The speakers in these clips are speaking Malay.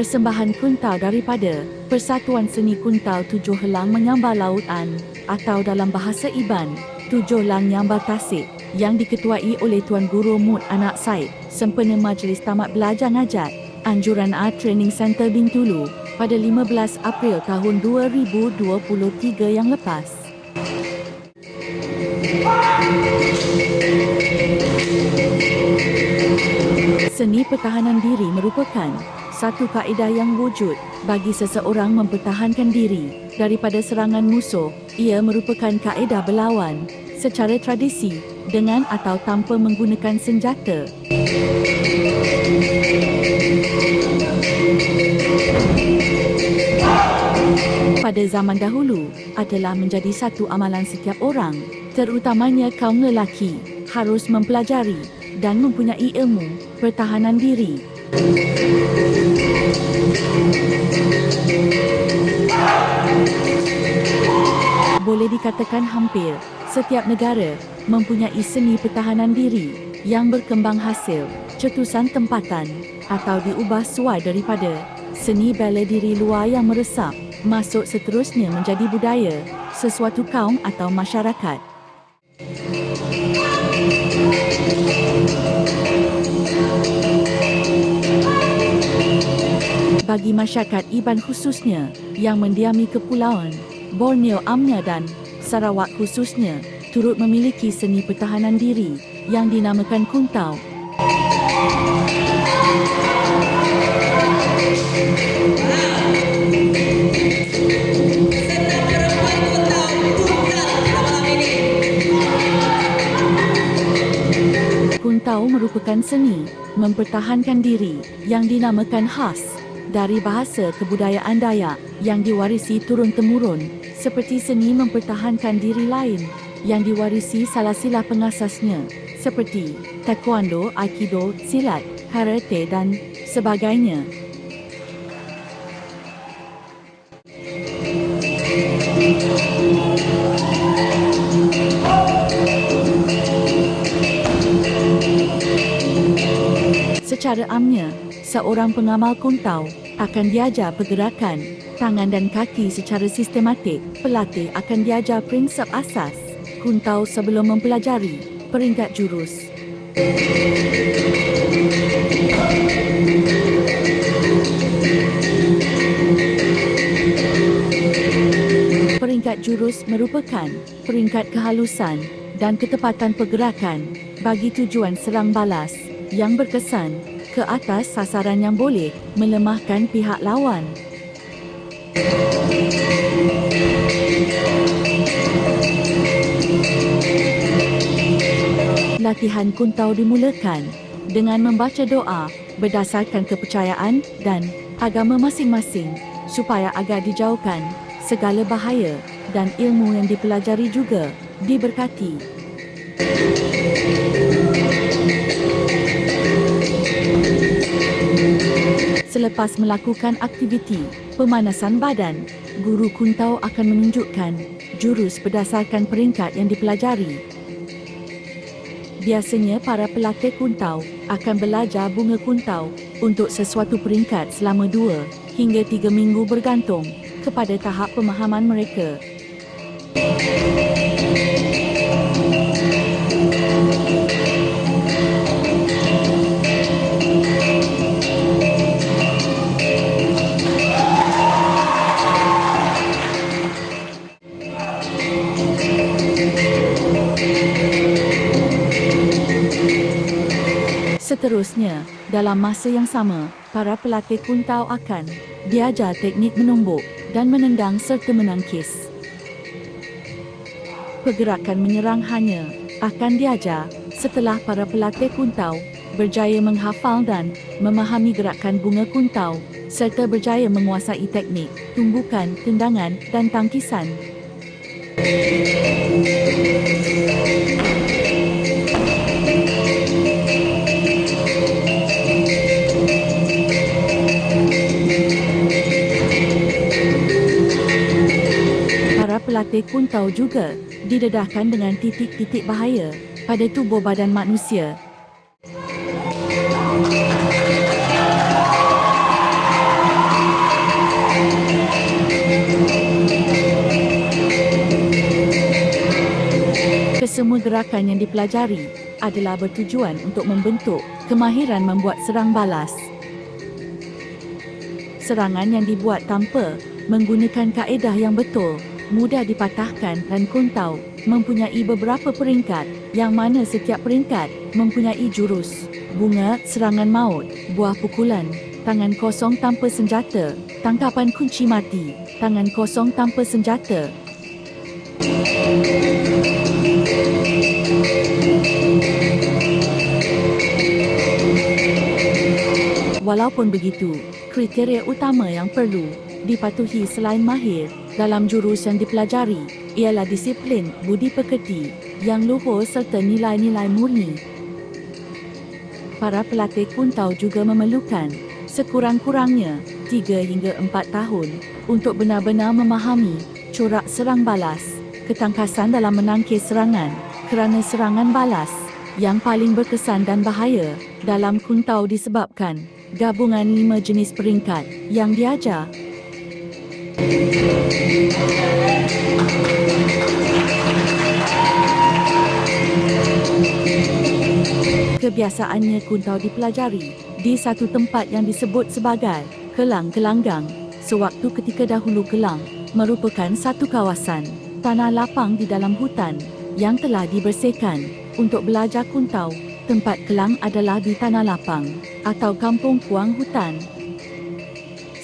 Persembahan Kuntau daripada Persatuan Seni Kuntau Tujuh Helang Menyambar Lautan atau dalam bahasa Iban, Tujuh Lang Nyambar Tasik, yang diketuai oleh Tuan Guru Mut Anak Said, sempena Majlis Tamat Belajar Ngajat Anjuran Art Training Center Bintulu pada 15 April tahun 2023 yang lepas. Seni pertahanan diri merupakan satu kaedah yang wujud bagi seseorang mempertahankan diri daripada serangan musuh. Ia merupakan kaedah berlawan secara tradisi dengan atau tanpa menggunakan senjata. Pada zaman dahulu adalah menjadi satu amalan setiap orang, terutamanya kaum lelaki, harus mempelajari dan mempunyai ilmu pertahanan diri. Boleh dikatakan hampir setiap negara mempunyai seni pertahanan diri yang berkembang hasil cetusan tempatan atau diubah suai daripada seni bela diri luar yang meresap masuk seterusnya menjadi budaya sesuatu kaum atau masyarakat. Bagi masyarakat Iban khususnya yang mendiami kepulauan Borneo, Amnya dan Sarawak khususnya, turut memiliki seni pertahanan diri yang dinamakan Kuntau. Kuntau merupakan seni mempertahankan diri yang dinamakan khas dari bahasa kebudayaan Dayak yang diwarisi turun-temurun, seperti seni mempertahankan diri lain yang diwarisi silsilah pengasasnya seperti taekwondo, aikido, silat, karate dan sebagainya. Secara amnya, seorang pengamal Kuntau akan diajar pergerakan tangan dan kaki secara sistematik. Pelatih akan diajar prinsip asas Kuntau sebelum mempelajari peringkat jurus. Peringkat jurus merupakan peringkat kehalusan dan ketepatan pergerakan bagi tujuan serang balas yang berkesan ke atas sasaran yang boleh melemahkan pihak lawan. Latihan Kuntau dimulakan dengan membaca doa berdasarkan kepercayaan dan agama masing-masing supaya agar dijauhkan segala bahaya dan ilmu yang dipelajari juga diberkati. Selepas melakukan aktiviti pemanasan badan, guru Kuntau akan menunjukkan jurus berdasarkan peringkat yang dipelajari. Biasanya para pelatih Kuntau akan belajar bunga Kuntau untuk sesuatu peringkat selama 2 hingga 3 minggu bergantung kepada tahap pemahaman mereka. Seterusnya, dalam masa yang sama, para pelatih Kuntau akan diajar teknik menumbuk dan menendang serta menangkis. Pergerakan menyerang hanya akan diajar setelah para pelatih Kuntau berjaya menghafal dan memahami gerakan bunga Kuntau serta berjaya menguasai teknik tumbukan, tendangan dan tangkisan. Pelatih Kuntau juga didedahkan dengan titik-titik bahaya pada tubuh badan manusia. Kesemua gerakan yang dipelajari adalah bertujuan untuk membentuk kemahiran membuat serang balas. Serangan yang dibuat tanpa menggunakan kaedah yang betul mudah dipatahkan dan Kun Tao mempunyai beberapa peringkat yang mana setiap peringkat mempunyai jurus. Bunga, serangan maut, buah pukulan, tangan kosong tanpa senjata, tangkapan kunci mati, tangan kosong tanpa senjata. Walaupun begitu, kriteria utama yang perlu dipatuhi selain mahir dalam jurus yang dipelajari ialah disiplin, budi pekerti yang luhur serta nilai-nilai murni. Para pelatih Kun Tao juga memerlukan sekurang-kurangnya 3 hingga 4 tahun untuk benar-benar memahami corak serang balas, ketangkasan dalam menangkis serangan, kerana serangan balas yang paling berkesan dan bahaya dalam Kun Tao disebabkan gabungan 5 jenis peringkat yang diajar. Kebiasaannya Kun Tao dipelajari di satu tempat yang disebut sebagai Kelang Gelanggang. Sewaktu ketika dahulu Kelang merupakan satu kawasan tanah lapang di dalam hutan yang telah dibersihkan. Untuk belajar Kun Tao, tempat Kelang adalah di tanah lapang atau kampung puang hutan.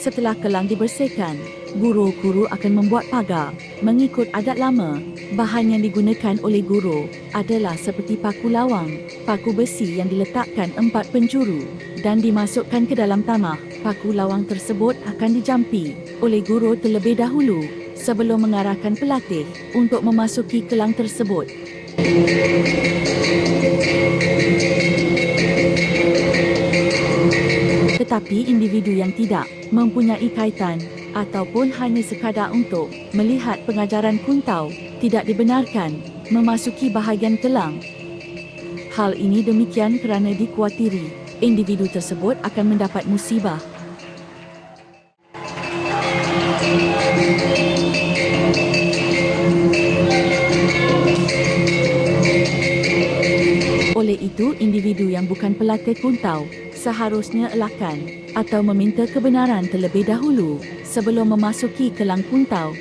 Setelah Kelang dibersihkan, guru-guru akan membuat pagar mengikut adat lama. Bahan yang digunakan oleh guru adalah seperti paku lawang, paku besi yang diletakkan 4 penjuru dan dimasukkan ke dalam tanah. Paku lawang tersebut akan dijampi oleh guru terlebih dahulu sebelum mengarahkan pelatih untuk memasuki kelang tersebut. Tetapi individu yang tidak mempunyai kaitan ataupun hanya sekadar untuk melihat pengajaran Kun Tao tidak dibenarkan memasuki bahagian kelang. Hal ini demikian kerana dikuatiri individu tersebut akan mendapat musibah. Oleh itu, individu yang bukan pelatih Kun Tao seharusnya elakkan atau meminta kebenaran terlebih dahulu sebelum memasuki kelang Kun Tao.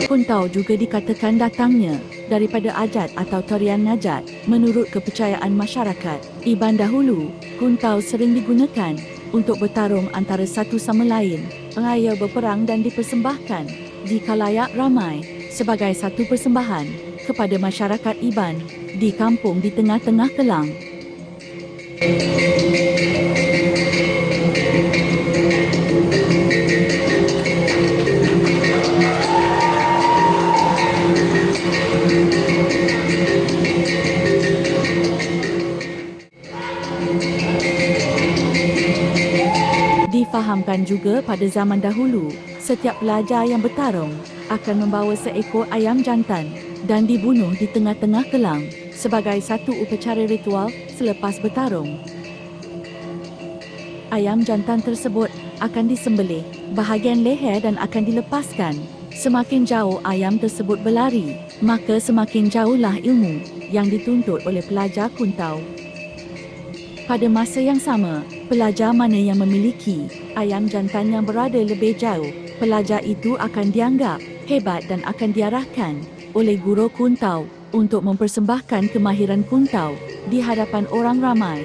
Kun Tao juga dikatakan datangnya daripada ajat atau tarian najat. Menurut kepercayaan masyarakat Iban dahulu, Kun Tao sering digunakan untuk bertarung antara satu sama lain, pengaya berperang dan dipersembahkan di khalayak ramai sebagai satu persembahan kepada masyarakat Iban di kampung di tengah-tengah Kelang. Difahamkan juga pada zaman dahulu, setiap pelajar yang bertarung akan membawa seekor ayam jantan dan dibunuh di tengah-tengah kelang sebagai satu upacara ritual selepas bertarung. Ayam jantan tersebut akan disembelih bahagian leher dan akan dilepaskan. Semakin jauh ayam tersebut berlari, maka semakin jauhlah ilmu yang dituntut oleh pelajar Kun Tao. Pada masa yang sama, pelajar mana yang memiliki ayam jantan yang berada lebih jauh, pelajar itu akan dianggap hebat dan akan diarahkan oleh guru Kun Tao untuk mempersembahkan kemahiran Kun Tao di hadapan orang ramai.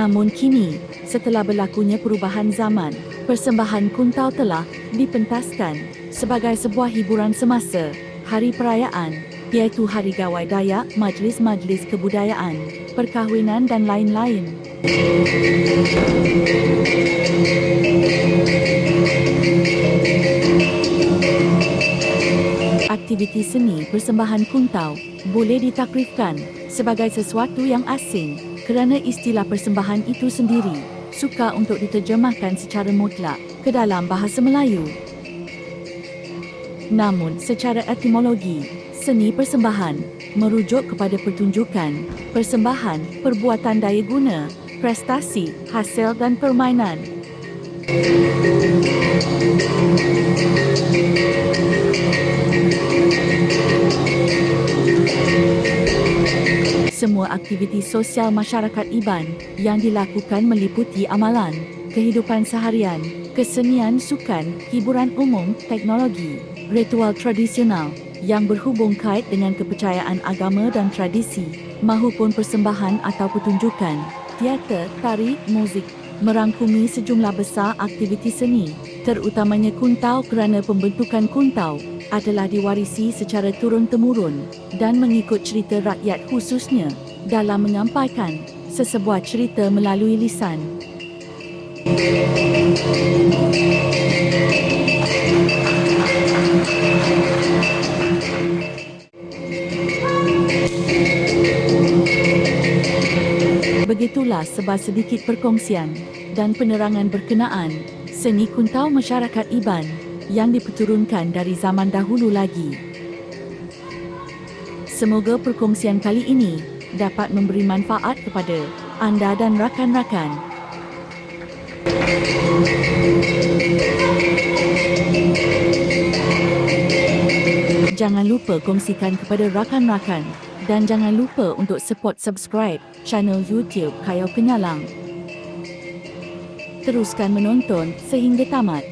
Namun kini, setelah berlakunya perubahan zaman, persembahan kuntau telah dipentaskan sebagai sebuah hiburan semasa hari perayaan, iaitu Hari Gawai Dayak, majlis-majlis kebudayaan, perkahwinan dan lain-lain. Aktiviti seni persembahan kuntau boleh ditakrifkan sebagai sesuatu yang asing kerana istilah persembahan itu sendiri sukar untuk diterjemahkan secara mutlak ke dalam bahasa Melayu. Namun secara etimologi, seni persembahan merujuk kepada pertunjukan, persembahan, perbuatan daya guna, prestasi, hasil dan permainan. Semua aktiviti sosial masyarakat Iban yang dilakukan meliputi amalan, kehidupan seharian, kesenian sukan, hiburan umum, teknologi, ritual tradisional yang berhubung kait dengan kepercayaan agama dan tradisi, mahupun persembahan atau pertunjukan, teater, tari, muzik, merangkumi sejumlah besar aktiviti seni, terutamanya kuntau kerana pembentukan kuntau adalah diwarisi secara turun-temurun dan mengikut cerita rakyat khususnya dalam menyampaikan sesebuah cerita melalui lisan. Begitulah sebab sedikit perkongsian dan penerangan berkenaan seni kuntau masyarakat Iban yang diperturunkan dari zaman dahulu lagi. Semoga perkongsian kali ini dapat memberi manfaat kepada anda dan rakan-rakan. Jangan lupa kongsikan kepada rakan-rakan dan jangan lupa untuk support subscribe channel YouTube Khayal Penyalang. Teruskan menonton sehingga tamat.